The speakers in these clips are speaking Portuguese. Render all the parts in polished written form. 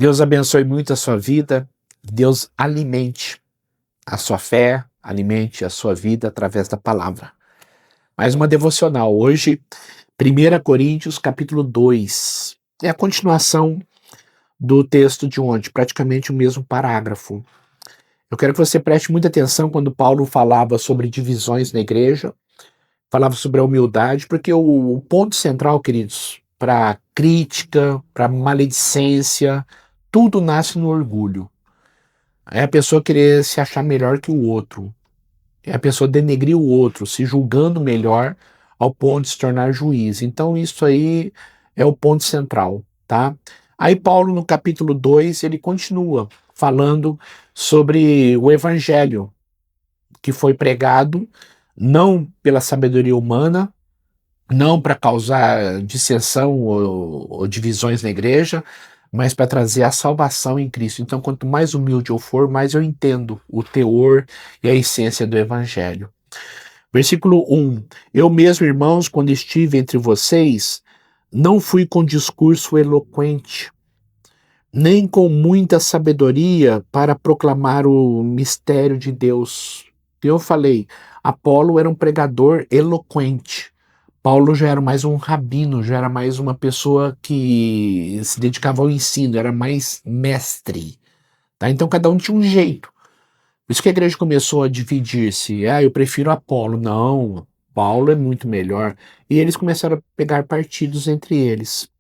Deus abençoe muito a sua vida. Deus alimente a sua fé, alimente a sua vida através da palavra. Mais uma devocional. Hoje, 1 Coríntios, capítulo 2. É a continuação do texto de ontem, praticamente o mesmo parágrafo. Eu quero que você preste muita atenção quando Paulo falava sobre divisões na igreja, falava sobre a humildade, porque o ponto central, queridos, para crítica, para maledicência, tudo nasce no orgulho. É a pessoa querer se achar melhor que o outro. É a pessoa denegrir o outro, se julgando melhor ao ponto de se tornar juiz. Então isso aí é o ponto central, tá? Aí Paulo, no capítulo 2, ele continua falando sobre o evangelho que foi pregado não pela sabedoria humana, não para causar dissensão ou divisões na igreja, mas para trazer a salvação em Cristo. Então, quanto mais humilde eu for, mais eu entendo o teor e a essência do Evangelho. Versículo 1. Eu mesmo, irmãos, quando estive entre vocês, não fui com discurso eloquente, nem com muita sabedoria para proclamar o mistério de Deus. Eu falei, Apolo era um pregador eloquente. Paulo já era mais um rabino, já era mais uma pessoa que se dedicava ao ensino, era mais mestre. Tá? Então cada um tinha um jeito. Por isso que a igreja começou a dividir-se. Eu prefiro Apolo. Não, Paulo é muito melhor. E eles começaram a pegar partidos entre eles.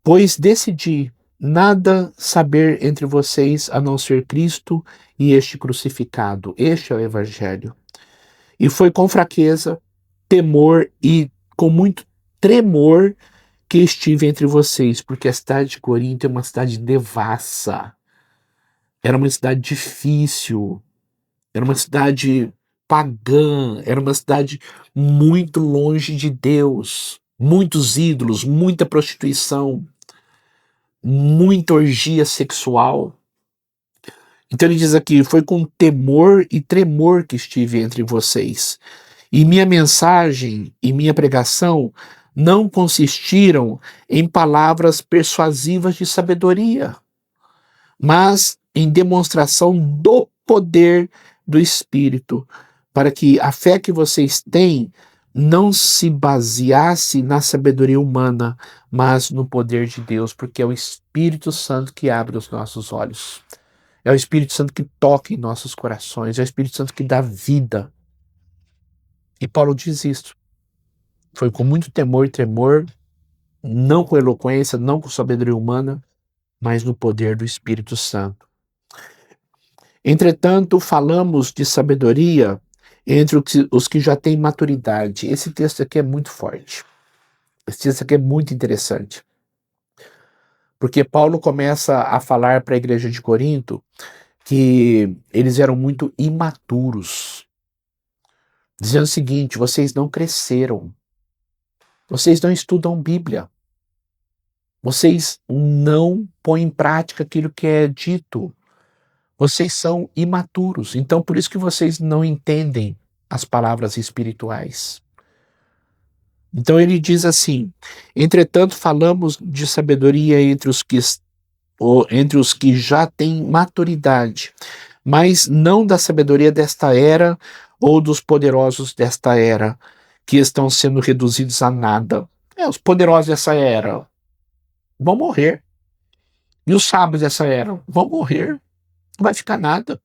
Pois decidi nada saber entre vocês a não ser Cristo e este crucificado. Este é o Evangelho. E foi com fraqueza, temor e com muito tremor que estive entre vocês, porque a cidade de Corinto é uma cidade devassa. Era uma cidade difícil, era uma cidade pagã, era uma cidade muito longe de Deus. Muitos ídolos, muita prostituição, muita orgia sexual. Então ele diz aqui, foi com temor e tremor que estive entre vocês. E minha mensagem e minha pregação não consistiram em palavras persuasivas de sabedoria, mas em demonstração do poder do Espírito, para que a fé que vocês têm não se baseasse na sabedoria humana, mas no poder de Deus, porque é o Espírito Santo que abre os nossos olhos. É o Espírito Santo que toca em nossos corações, é o Espírito Santo que dá vida. E Paulo diz isso. Foi com muito temor e tremor, não com eloquência, não com sabedoria humana, mas no poder do Espírito Santo. Entretanto, falamos de sabedoria entre os que já têm maturidade. Esse texto aqui é muito forte. Esse texto aqui é muito interessante. Porque Paulo começa a falar para a igreja de Corinto que eles eram muito imaturos. Dizendo o seguinte, vocês não cresceram. Vocês não estudam Bíblia. Vocês não põem em prática aquilo que é dito. Vocês são imaturos. Então, por isso que vocês não entendem as palavras espirituais. Então, ele diz assim, entretanto, falamos de sabedoria entre os que já têm maturidade, mas não da sabedoria desta era ou dos poderosos desta era, que estão sendo reduzidos a nada. Os poderosos dessa era vão morrer. E os sábios dessa era vão morrer. Não vai ficar nada.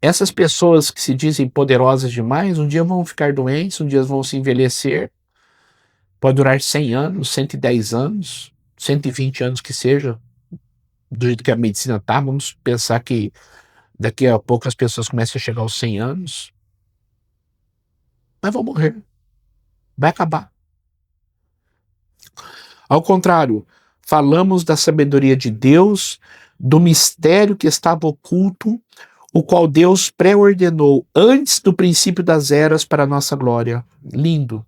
Essas pessoas que se dizem poderosas demais, um dia vão ficar doentes, um dia vão se envelhecer. Pode durar 100 anos, 110 anos, 120 anos que seja. Do jeito que a medicina está, vamos pensar que daqui a pouco as pessoas começam a chegar aos 100 anos. Mas vão morrer. Vai acabar. Ao contrário, falamos da sabedoria de Deus, do mistério que estava oculto, o qual Deus pré-ordenou antes do princípio das eras para a nossa glória. Lindo.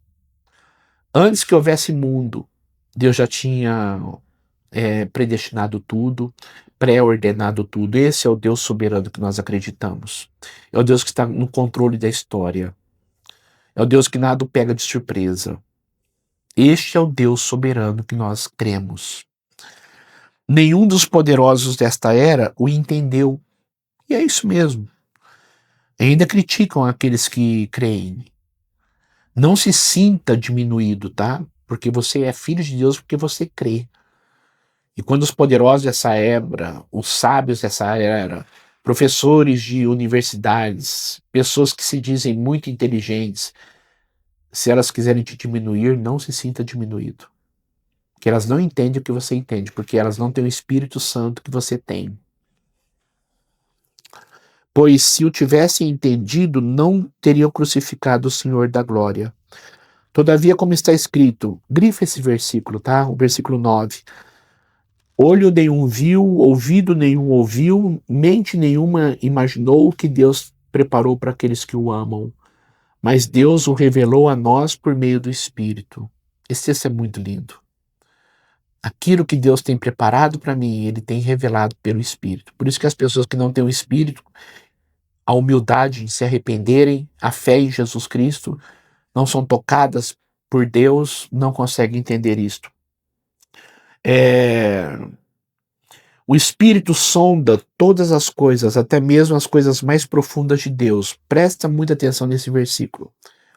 Antes que houvesse mundo, Deus já tinha predestinado tudo, pré-ordenado tudo. Esse é o Deus soberano que nós acreditamos. É o Deus que está no controle da história. É o Deus que nada o pega de surpresa. Este é o Deus soberano que nós cremos. Nenhum dos poderosos desta era o entendeu. E é isso mesmo. Ainda criticam aqueles que creem. Não se sinta diminuído, tá? Porque você é filho de Deus porque você crê. E quando os poderosos dessa era, os sábios dessa era, professores de universidades, pessoas que se dizem muito inteligentes, se elas quiserem te diminuir, não se sinta diminuído. Porque elas não entendem o que você entende, porque elas não têm o Espírito Santo que você tem. Pois se o tivessem entendido, não teriam crucificado o Senhor da glória. Todavia, como está escrito, grifa esse versículo, tá? O versículo 9. Olho nenhum viu, ouvido nenhum ouviu, mente nenhuma imaginou o que Deus preparou para aqueles que o amam. Mas Deus o revelou a nós por meio do Espírito. Esse texto é muito lindo. Aquilo que Deus tem preparado para mim, Ele tem revelado pelo Espírito. Por isso que as pessoas que não têm o Espírito, a humildade em se arrependerem, a fé em Jesus Cristo, não são tocadas por Deus, não conseguem entender isto. O Espírito sonda todas as coisas, até mesmo as coisas mais profundas de Deus. Presta muita atenção nesse versículo,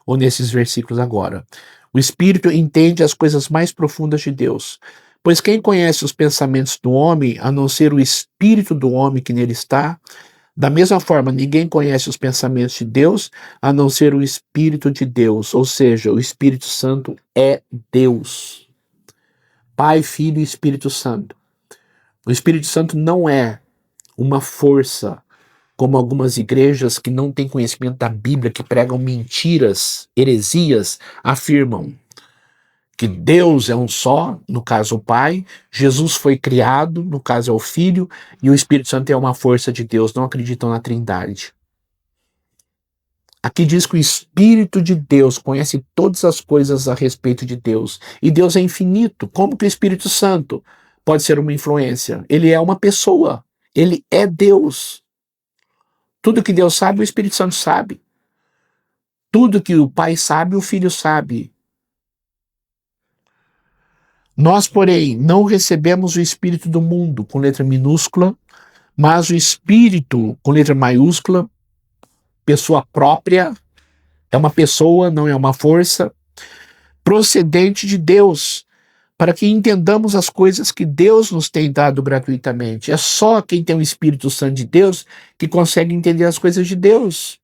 ou nesses versículos agora. O Espírito entende as coisas mais profundas de Deus. Pois quem conhece os pensamentos do homem, a não ser o Espírito do homem que nele está? Da mesma forma, ninguém conhece os pensamentos de Deus, a não ser o Espírito de Deus. Ou seja, o Espírito Santo é Deus. Pai, Filho e Espírito Santo. O Espírito Santo não é uma força, como algumas igrejas que não têm conhecimento da Bíblia, que pregam mentiras, heresias, afirmam que Deus é um só, no caso o Pai, Jesus foi criado, no caso é o Filho, e o Espírito Santo é uma força de Deus, não acreditam na Trindade. Aqui diz que o Espírito de Deus conhece todas as coisas a respeito de Deus, e Deus é infinito. Como que o Espírito Santo pode ser uma influência? Ele é uma pessoa, ele é Deus. Tudo que Deus sabe, o Espírito Santo sabe. Tudo que o Pai sabe, o Filho sabe. Nós, porém, não recebemos o Espírito do mundo, com letra minúscula, mas o Espírito, com letra maiúscula, pessoa própria, é uma pessoa, não é uma força, procedente de Deus, para que entendamos as coisas que Deus nos tem dado gratuitamente. É só quem tem o Espírito Santo de Deus que consegue entender as coisas de Deus.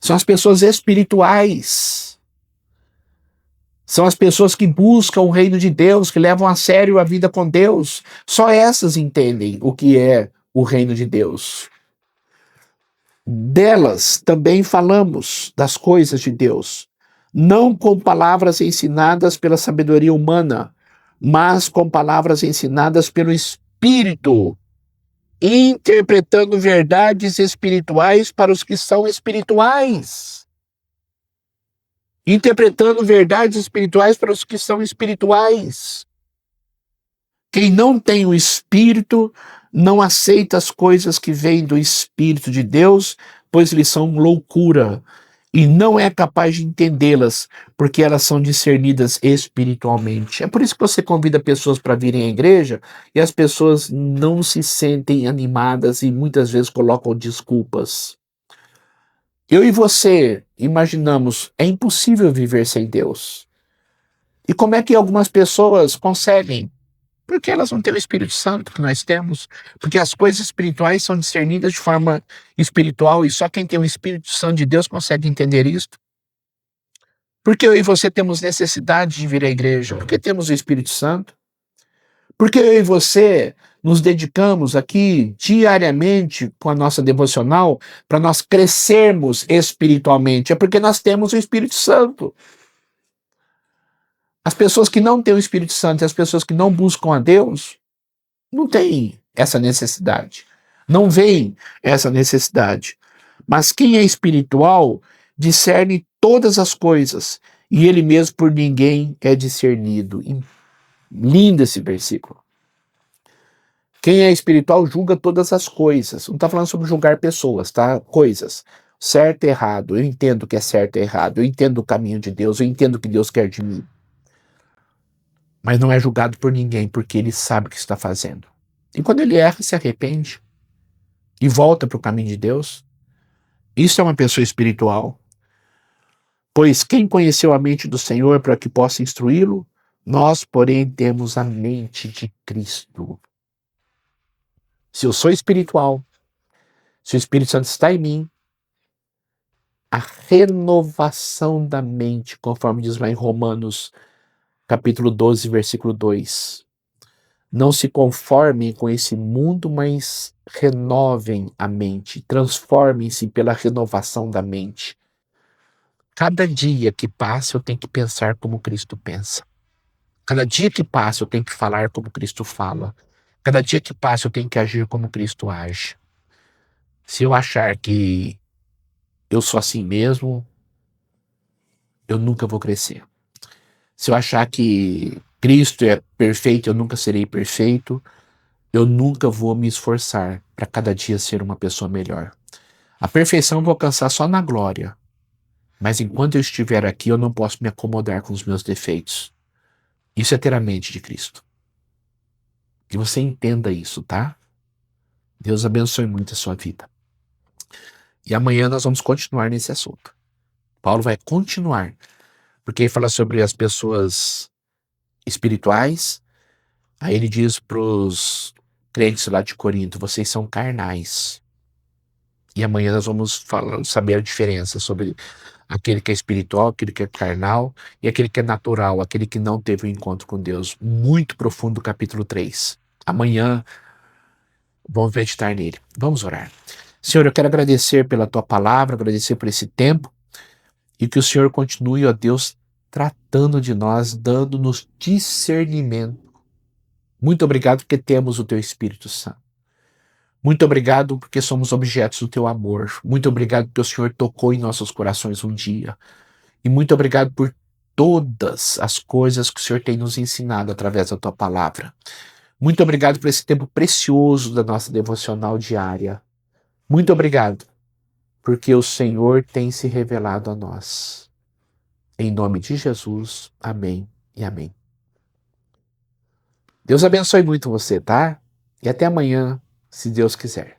São as pessoas espirituais. São as pessoas que buscam o reino de Deus, que levam a sério a vida com Deus. Só essas entendem o que é o reino de Deus. Delas também falamos das coisas de Deus, não com palavras ensinadas pela sabedoria humana, mas com palavras ensinadas pelo Espírito, interpretando verdades espirituais para os que são espirituais. Interpretando verdades espirituais para os que são espirituais. Quem não tem o Espírito não aceita as coisas que vêm do Espírito de Deus, pois lhes são loucura, e não é capaz de entendê-las, porque elas são discernidas espiritualmente. É por isso que você convida pessoas para virem à igreja, e as pessoas não se sentem animadas e muitas vezes colocam desculpas. Eu e você imaginamos, é impossível viver sem Deus. E como é que algumas pessoas conseguem? Porque elas não têm o Espírito Santo que nós temos. Porque as coisas espirituais são discernidas de forma espiritual e só quem tem o Espírito Santo de Deus consegue entender isto. Porque eu e você temos necessidade de vir à igreja? Porque temos o Espírito Santo. Porque eu e você nos dedicamos aqui diariamente com a nossa devocional para nós crescermos espiritualmente. É porque nós temos o Espírito Santo. As pessoas que não têm o Espírito Santo e as pessoas que não buscam a Deus não têm essa necessidade. Não veem essa necessidade. Mas quem é espiritual discerne todas as coisas e ele mesmo por ninguém é discernido. Lindo esse versículo. Quem é espiritual julga todas as coisas. Não está falando sobre julgar pessoas, tá? Coisas. Certo e errado. Eu entendo o que é certo e errado. Eu entendo o caminho de Deus. Eu entendo o que Deus quer de mim. mas não é julgado por ninguém, porque ele sabe o que está fazendo. E quando ele erra, se arrepende e volta para o caminho de Deus. Isso é uma pessoa espiritual. Pois quem conheceu a mente do Senhor para que possa instruí-lo? Nós, porém, temos a mente de Cristo. Se eu sou espiritual, se o Espírito Santo está em mim, a renovação da mente, conforme diz lá em Romanos, capítulo 12, versículo 2. Não se conformem com esse mundo, mas renovem a mente, transformem-se pela renovação da mente. Cada dia que passa eu tenho que pensar como Cristo pensa. Cada dia que passa eu tenho que falar como Cristo fala. Cada dia que passa eu tenho que agir como Cristo age. Se eu achar que eu sou assim mesmo, eu nunca vou crescer. Se eu achar que Cristo é perfeito, eu nunca serei perfeito, eu nunca vou me esforçar para cada dia ser uma pessoa melhor. A perfeição eu vou alcançar só na glória. Mas enquanto eu estiver aqui, eu não posso me acomodar com os meus defeitos. Isso é ter a mente de Cristo. Que você entenda isso, tá? Deus abençoe muito a sua vida. E amanhã nós vamos continuar nesse assunto. Paulo vai continuar, porque ele fala sobre as pessoas espirituais. Aí ele diz para os crentes lá de Corinto: vocês são carnais. E amanhã nós vamos saber a diferença sobre aquele que é espiritual, aquele que é carnal e aquele que é natural, aquele que não teve um encontro com Deus. Muito profundo, capítulo 3. Amanhã vamos meditar nele. Vamos orar. Senhor, eu quero agradecer pela tua palavra, agradecer por esse tempo e que o Senhor continue, ó Deus, tratando de nós, dando-nos discernimento. Muito obrigado porque temos o teu Espírito Santo. Muito obrigado porque somos objetos do teu amor. Muito obrigado porque o Senhor tocou em nossos corações um dia. E muito obrigado por todas as coisas que o Senhor tem nos ensinado através da tua palavra. Muito obrigado por esse tempo precioso da nossa devocional diária. Muito obrigado porque o Senhor tem se revelado a nós. Em nome de Jesus, amém e amém. Deus abençoe muito você, tá? E até amanhã, se Deus quiser.